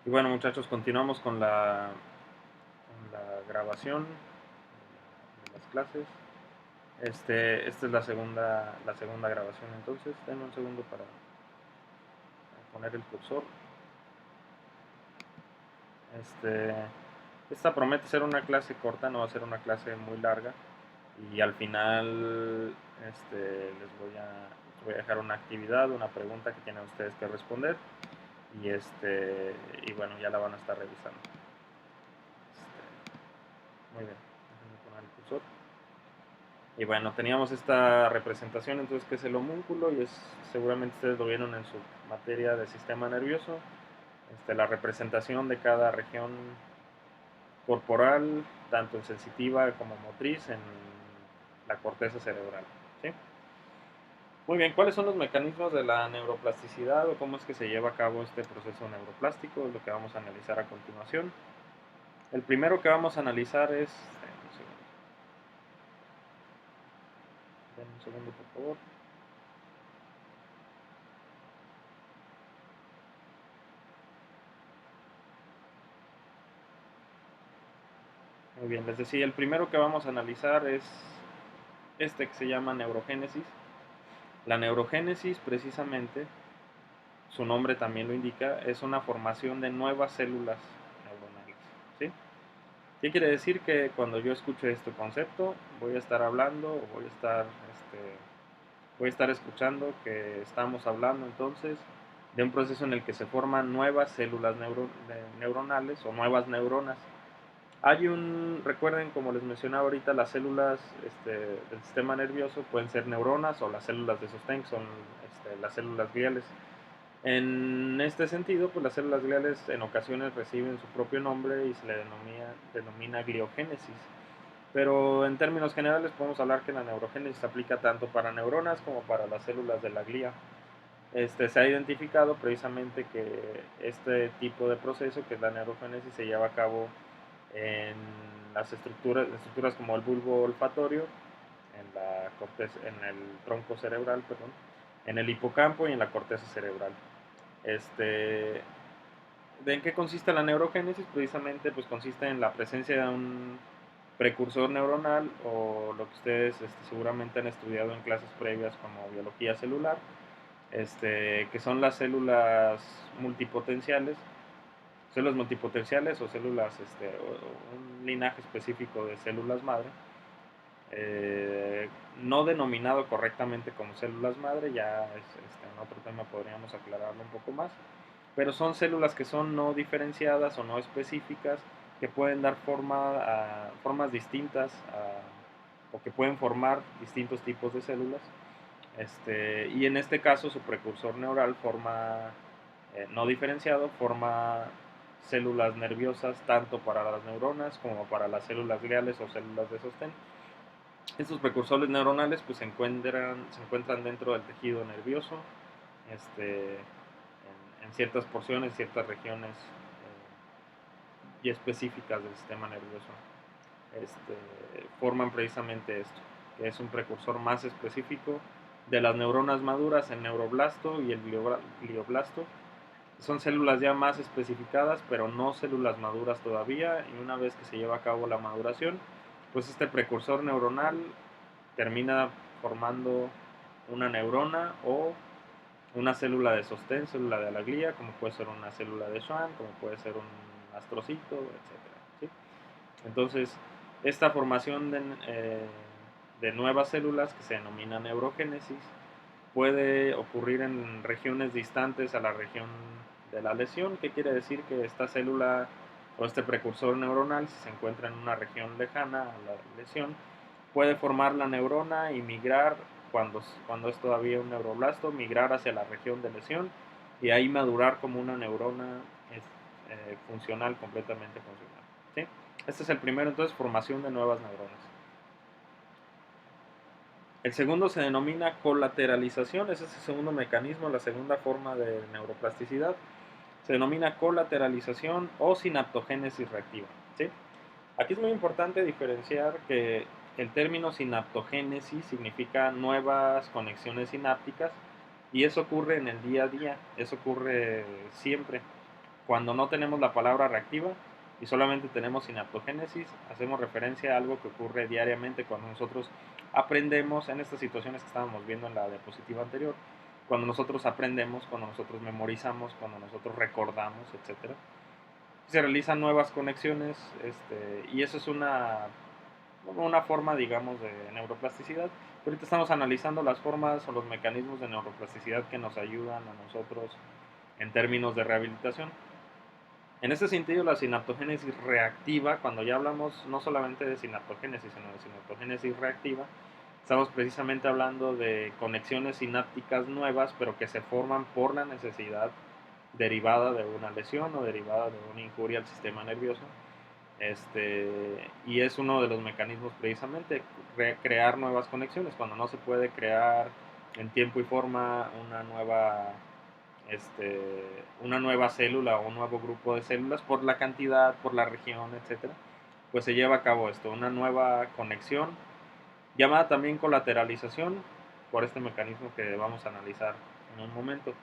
Y bueno, muchachos, continuamos con la grabación de las clases. Esta es la segunda grabación, entonces denme un segundo para poner el cursor. Este, esta promete ser una clase corta, no va a ser una clase muy larga. Y al final les voy a dejar una actividad, una pregunta que tienen ustedes que responder. Y, y bueno, ya la van a estar revisando. Muy bien, déjenme poner el cursor. Y bueno, teníamos esta representación entonces que es el homúnculo y seguramente ustedes lo vieron en su materia de sistema nervioso, la representación de cada región corporal, tanto en sensitiva como motriz, en la corteza cerebral. ¿Sí? Muy bien, ¿cuáles son los mecanismos de la neuroplasticidad o cómo es que se lleva a cabo este proceso neuroplástico? Es lo que vamos a analizar a continuación. El primero que vamos a analizar es... denme un segundo, por favor. Muy bien, les decía, el primero que vamos a analizar es que se llama neurogénesis. La neurogénesis, precisamente, su nombre también lo indica, es una formación de nuevas células neuronales. ¿Sí? ¿Qué quiere decir? Que cuando yo escuche este concepto, voy a estar hablando o voy a estar escuchando que estamos hablando entonces de un proceso en el que se forman nuevas células neuronales o nuevas neuronas. Recuerden, como les mencionaba ahorita, las células del sistema nervioso pueden ser neuronas o las células de sostén, que son las células gliales. En este sentido, pues las células gliales en ocasiones reciben su propio nombre y se le denomina gliogénesis. Pero en términos generales podemos hablar que la neurogénesis se aplica tanto para neuronas como para las células de la glía. Se ha identificado precisamente que este tipo de proceso, que es la neurogénesis, se lleva a cabo en las estructuras como el bulbo olfatorio, en el tronco cerebral, perdón, en el hipocampo y en la corteza cerebral. ¿De en qué consiste la neurogénesis? Precisamente pues consiste en la presencia de un precursor neuronal o lo que ustedes seguramente han estudiado en clases previas como biología celular, que son las células multipotenciales o células, o un linaje específico de células madre, no denominado correctamente como células madre, ya en otro tema podríamos aclararlo un poco más, pero son células que son no diferenciadas o no específicas, que pueden dar formas distintas o que pueden formar distintos tipos de células. Y en este caso su precursor neural no diferenciado, forma células nerviosas tanto para las neuronas como para las células gliales o células de sostén. Estos precursores neuronales pues, se encuentran dentro del tejido nervioso, en ciertas porciones, ciertas regiones y específicas del sistema nervioso. Forman precisamente esto, que es un precursor más específico de las neuronas maduras, el neuroblasto y el glioblasto. Son células ya más especificadas, pero no células maduras todavía, y una vez que se lleva a cabo la maduración, pues este precursor neuronal termina formando una neurona o una célula de sostén, célula de la glía, como puede ser una célula de Schwann, como puede ser un astrocito, etc. ¿Sí? Entonces, esta formación de nuevas células, que se denomina neurogénesis, puede ocurrir en regiones distantes a la región de la lesión. ¿Qué quiere decir? Que esta célula o este precursor neuronal, si se encuentra en una región lejana a la lesión, puede formar la neurona y migrar, cuando es todavía un neuroblasto, migrar hacia la región de lesión y ahí madurar como una neurona funcional, completamente funcional. ¿Sí? Este es el primero, entonces, formación de nuevas neuronas. El segundo se denomina colateralización, ese es el segundo mecanismo, la segunda forma de neuroplasticidad. Se denomina colateralización o sinaptogénesis reactiva. ¿Sí? Aquí es muy importante diferenciar que el término sinaptogénesis significa nuevas conexiones sinápticas, y eso ocurre en el día a día, eso ocurre siempre. Cuando no tenemos la palabra reactiva y solamente tenemos sinaptogénesis, hacemos referencia a algo que ocurre diariamente cuando nosotros aprendemos en estas situaciones que estábamos viendo en la diapositiva anterior. Cuando nosotros aprendemos, cuando nosotros memorizamos, cuando nosotros recordamos, etc. Se realizan nuevas conexiones, y eso es una forma, digamos, de neuroplasticidad. Ahorita estamos analizando las formas o los mecanismos de neuroplasticidad que nos ayudan a nosotros en términos de rehabilitación. En este sentido, la sinaptogénesis reactiva, cuando ya hablamos no solamente de sinaptogénesis, sino de sinaptogénesis reactiva, estamos precisamente hablando de conexiones sinápticas nuevas, pero que se forman por la necesidad derivada de una lesión o derivada de una injuria al sistema nervioso. Y es uno de los mecanismos precisamente, crear nuevas conexiones. Cuando no se puede crear en tiempo y forma una nueva célula o un nuevo grupo de células por la cantidad, por la región, etcétera, pues se lleva a cabo una nueva conexión, llamada también colateralización, por este mecanismo que vamos a analizar en un momento.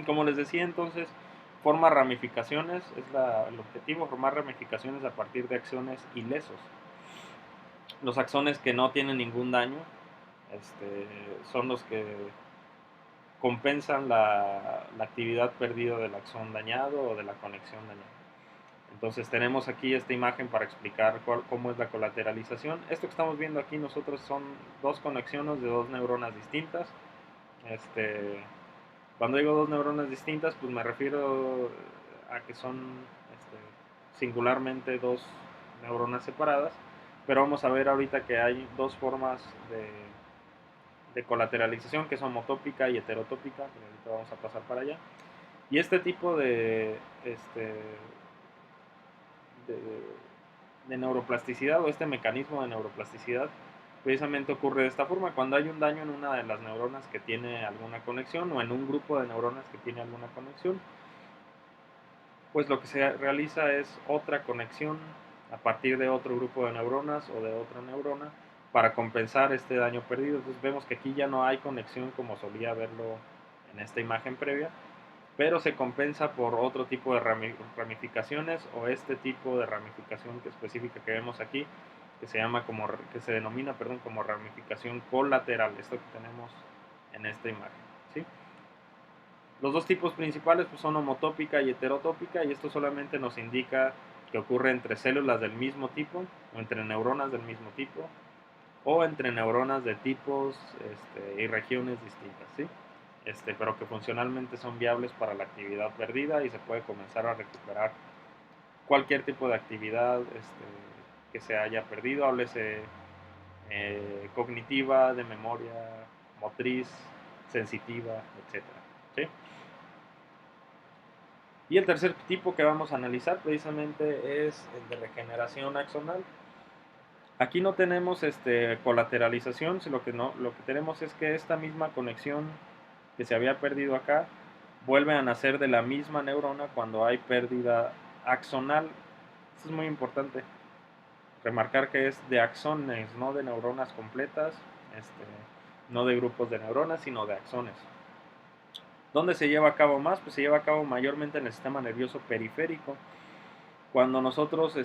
Como les decía, entonces, forma ramificaciones, es el objetivo, formar ramificaciones a partir de axones ilesos. Los axones que no tienen ningún daño son los que compensan la actividad perdida del axón dañado o de la conexión dañada. Entonces tenemos aquí esta imagen para explicar cómo es la colateralización. Esto que estamos viendo aquí nosotros son dos conexiones de dos neuronas distintas. Cuando digo dos neuronas distintas, pues me refiero a que son singularmente dos neuronas separadas, pero vamos a ver ahorita que hay dos formas de colateralización, que son homotópica y heterotópica, pero ahorita vamos a pasar para allá. Y este tipo de neuroplasticidad, o este mecanismo de neuroplasticidad, precisamente ocurre de esta forma: cuando hay un daño en una de las neuronas que tiene alguna conexión, o en un grupo de neuronas que tiene alguna conexión, pues lo que se realiza es otra conexión a partir de otro grupo de neuronas o de otra neurona para compensar este daño perdido. Entonces vemos que aquí ya no hay conexión como solía verlo en esta imagen previa, pero se compensa por otro tipo de ramificaciones, o este tipo de ramificación específica que vemos aquí, que se denomina como ramificación colateral, esto que tenemos en esta imagen, ¿sí? Los dos tipos principales pues son homotópica y heterotópica, y esto solamente nos indica que ocurre entre células del mismo tipo, o entre neuronas del mismo tipo, o entre neuronas de tipos y regiones distintas, ¿sí? Pero que funcionalmente son viables para la actividad perdida, y se puede comenzar a recuperar cualquier tipo de actividad que se haya perdido, háblese cognitiva, de memoria, motriz, sensitiva, etcétera, ¿sí? Y el tercer tipo que vamos a analizar precisamente es el de regeneración axonal. Aquí no tenemos colateralización, lo que tenemos es que esta misma conexión que se había perdido acá vuelve a nacer de la misma neurona cuando hay pérdida axonal. Esto es muy importante remarcar, que es de axones, no de neuronas completas, no de grupos de neuronas, sino de axones. ¿Dónde se lleva a cabo más? Pues se lleva a cabo mayormente en el sistema nervioso periférico. Cuando nosotros,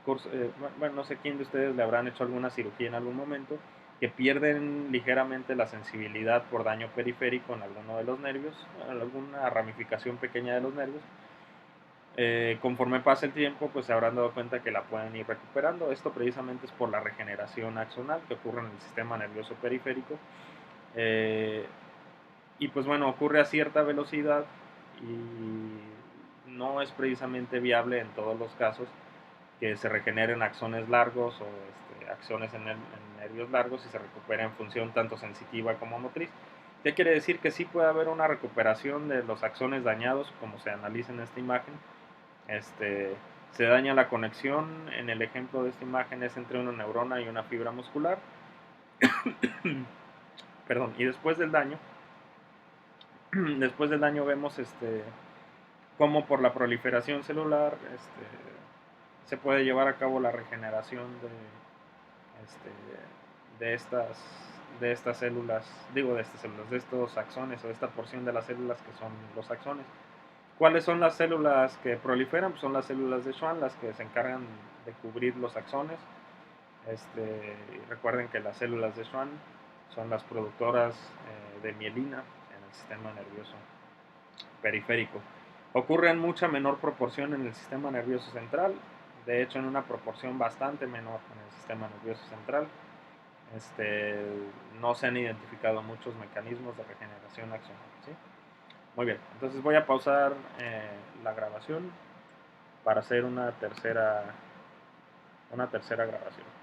bueno, no sé quién de ustedes le habrán hecho alguna cirugía en algún momento, que pierden ligeramente la sensibilidad por daño periférico en alguno de los nervios, en alguna ramificación pequeña de los nervios. Conforme pasa el tiempo, pues se habrán dado cuenta que la pueden ir recuperando. Esto precisamente es por la regeneración axonal que ocurre en el sistema nervioso periférico. Y pues bueno, ocurre a cierta velocidad y no es precisamente viable en todos los casos que se regeneren axones largos o axones en nervios largos y se recupere en función tanto sensitiva como motriz. ¿Qué quiere decir? Que sí puede haber una recuperación de los axones dañados, como se analiza en esta imagen. Se daña la conexión, en el ejemplo de esta imagen es entre una neurona y una fibra muscular. Perdón, y después del daño vemos cómo por la proliferación celular se puede llevar a cabo la regeneración de estas células, de estos axones, o de esta porción de las células que son los axones. ¿Cuáles son las células que proliferan? Pues son las células de Schwann, las que se encargan de cubrir los axones. Recuerden que las células de Schwann son las productoras de mielina en el sistema nervioso periférico. Ocurre en mucha menor proporción en el sistema nervioso central, de hecho en una proporción bastante menor en el sistema nervioso central. No se han identificado muchos mecanismos de regeneración axonal, ¿sí? Muy bien, entonces voy a pausar la grabación para hacer una tercera grabación.